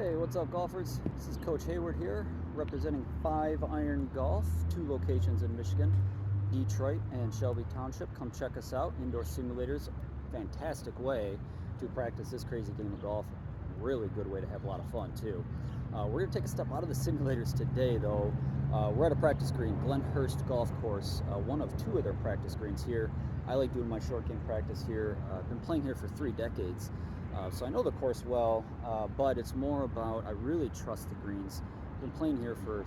Hey, what's up, golfers? This is Coach Hayward here, representing 5-Iron Golf, 2 locations in Michigan, Detroit and Shelby Township. Come check us out. Indoor simulators, fantastic way to practice this crazy game of golf. Really good way to have a lot of fun, too. We're going to take a step out of the simulators today, though. We're at a practice green, Glenhurst Golf Course, one of 2 of their practice greens here. I like doing my short game practice here. I've been playing here for 3 decades. So I know the course well, but it's more about I really trust the greens. I've been playing here for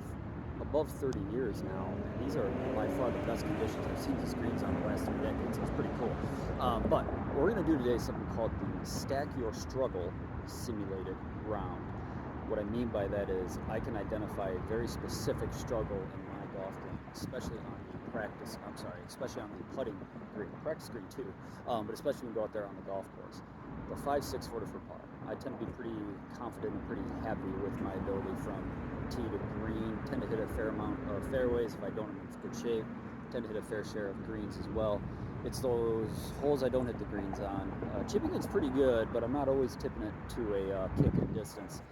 above 30 years now, and these are by far the best conditions I've seen these greens on the last 3 decades. So it's pretty cool. But what we're going to do today is something called the Stack Your Struggle Simulated Round. What I mean by that is I can identify a very specific struggle in my golf game, especially on especially on the putting green, practice green too, but especially when you go out there on the golf course. The 5-6 footer for par. I tend to be pretty confident and pretty happy with my ability from tee to green. Tend to hit a fair amount of fairways. If I don't, I'm in good shape. Tend to hit a fair share of greens as well. It's those holes I don't hit the greens on. Chipping it's pretty good, but I'm not always tipping it to a kick and distance.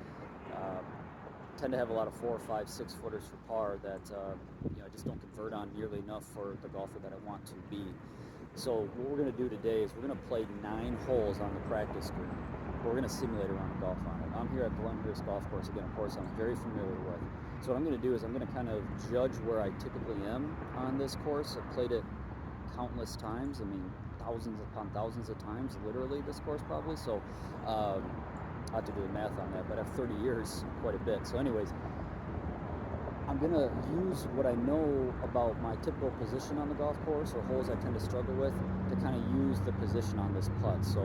Tend to have a lot of 4, 5, 6 footers for par that I just don't convert on nearly enough for the golfer that I want to be. So what we're going to do today is we're going to play 9 holes on the practice green. We're going to simulate a round of golf on it. I'm here at Glenhurst Golf Course, again, a course I'm very familiar with. So what I'm going to do is I'm going to kind of judge where I typically am on this course. I've played it countless times. I mean, thousands upon thousands of times, literally, this course probably. So I'll have to do the math on that, but I have 30 years, quite a bit. So anyways, I'm going to use what I know about my typical position on the golf course, or holes I tend to struggle with, to kind of use the position on this putt. So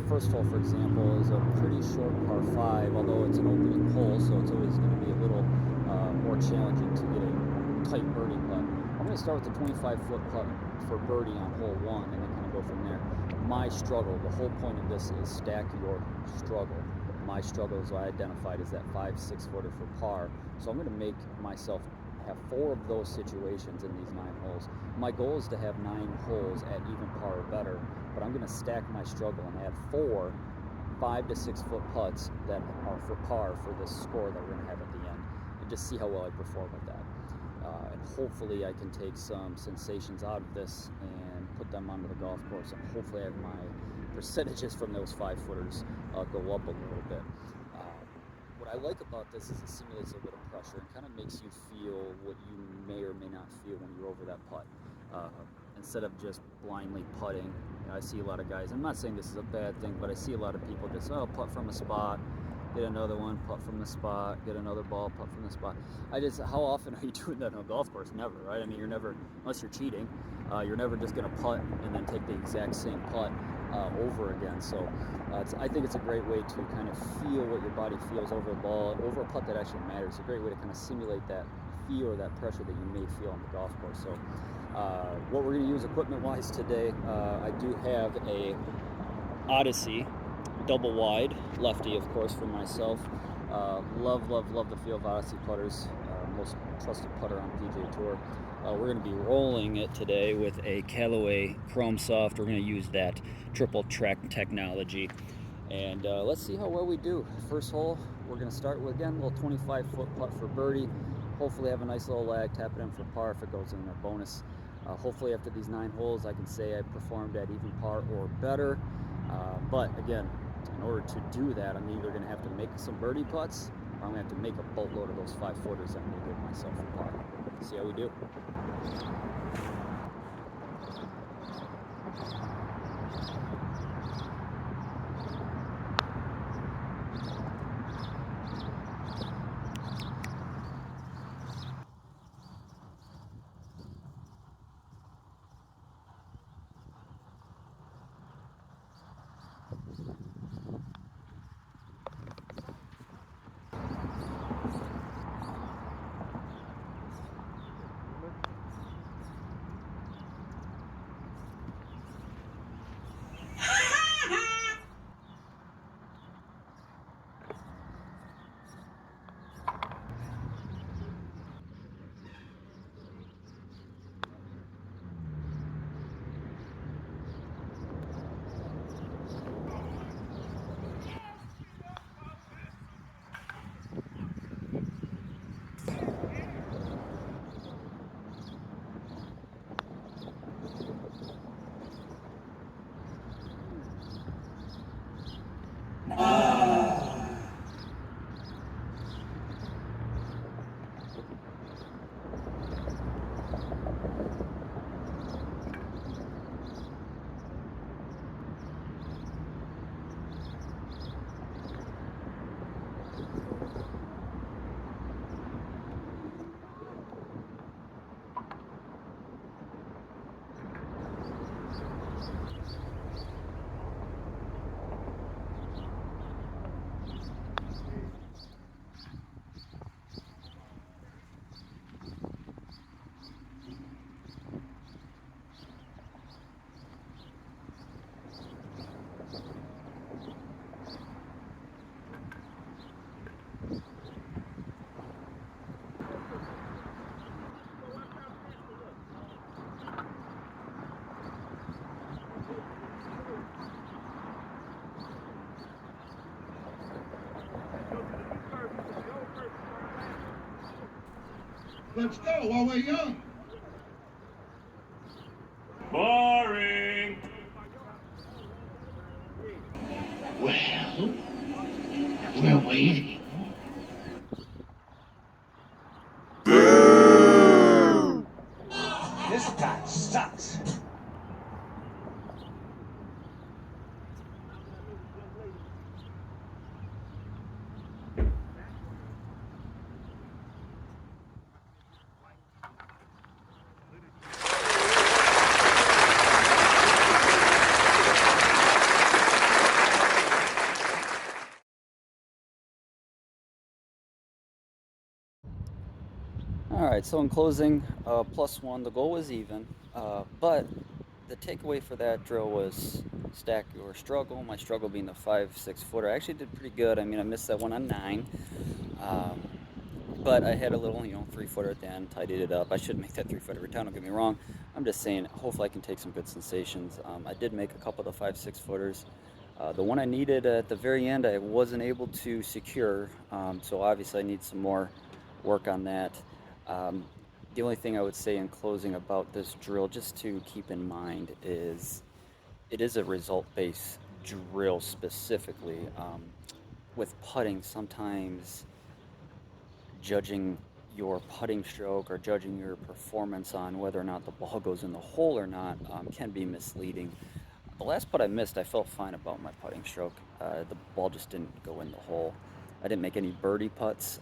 first hole, for example, is a pretty short par 5, although it's an opening hole, so it's always going to be a little more challenging to get a tight birdie putt. I'm going to start with the 25-foot putt for birdie on hole 1, and then kind of go from there. My struggle, the whole point of this is stack your struggle. My struggle is what I identified as that 5-6 footer for par. So I'm going to make myself have 4 of those situations in these 9 holes. My goal is to have 9 holes at even par or better, but I'm going to stack my struggle and add 4 5 to 6 foot putts that are for par for this score that we're going to have at the end, and just see how well I perform with that. And hopefully I can take some sensations out of this and put them onto the golf course, and hopefully I have my percentages from those 5 footers go up a little bit. What I like about this is it simulates a little bit of pressure and kind of makes you feel what you may or may not feel when you're over that putt. Instead of just blindly putting, I see a lot of guys, I'm not saying this is a bad thing, but I see a lot of people just, putt from a spot, get another one, putt from the spot, get another ball, putt from the spot. How often are you doing that on a golf course? Never, right? I mean, you're never, unless you're cheating, you're never just going to putt and then take the exact same putt over again. So I think it's a great way to kind of feel what your body feels over a ball, over a putt that actually matters. It's a great way to kind of simulate that feel or that pressure that you may feel on the golf course. So what we're going to use equipment-wise today, I do have a Odyssey double wide lefty, of course, for myself. Love the feel of Odyssey putters. Most trusted putter on PGA Tour. We're going to be rolling it today with a Callaway Chrome Soft. We're going to use that triple track technology, and let's see how well we do. First hole, we're going to start with, again, a little 25-foot putt for birdie. Hopefully have a nice little lag, tap it in for par. If it goes in, a bonus. Hopefully after these 9 holes I can say I performed at even par or better, but again, in order to do that, I'm either going to have to make some birdie putts, or I'm going to have to make a boatload of those 5 footers that I'm going to give myself a par. See how we do. Let's go while we're young. Boring. Well, we're waiting. This guy sucks. Alright, so in closing, +1, the goal was even, but the takeaway for that drill was stack your struggle, my struggle being the 5-6 footer. I actually did pretty good. I mean, I missed that one on 9, but I had a little, 3-footer at the end, tidied it up. I should make that 3-footer every time, don't get me wrong. I'm just saying, hopefully I can take some good sensations. I did make a couple of the 5-6 footers. The one I needed at the very end, I wasn't able to secure, so obviously I need some more work on that. The only thing I would say in closing about this drill, just to keep in mind, is it is a result-based drill specifically. With putting, sometimes judging your putting stroke or judging your performance on whether or not the ball goes in the hole or not can be misleading. The last putt I missed, I felt fine about my putting stroke. The ball just didn't go in the hole. I didn't make any birdie putts,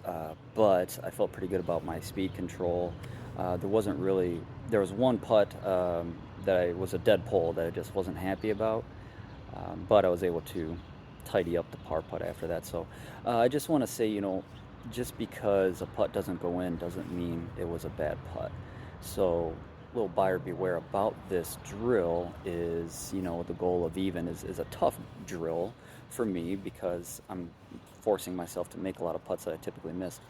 but I felt pretty good about my speed control. There was one putt that was a dead pull that I just wasn't happy about, but I was able to tidy up the par putt after that. So I just want to say, just because a putt doesn't go in doesn't mean it was a bad putt. So little buyer beware about this drill is, the goal of even is a tough drill for me because I'm forcing myself to make a lot of putts that I typically miss.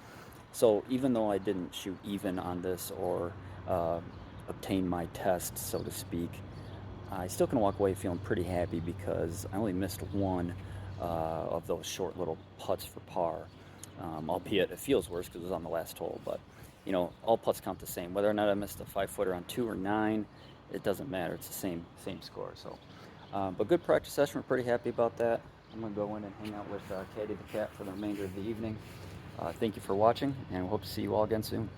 So even though I didn't shoot even on this or obtain my test, so to speak, I still can walk away feeling pretty happy because I only missed one of those short little putts for par. Albeit it feels worse because it was on the last hole, but all putts count the same. Whether or not I missed a 5-footer on 2 or 9, it doesn't matter. It's the same score. So, but good practice session. We're pretty happy about that. I'm gonna go in and hang out with Caddy the cat for the remainder of the evening. Thank you for watching, and we hope to see you all again soon.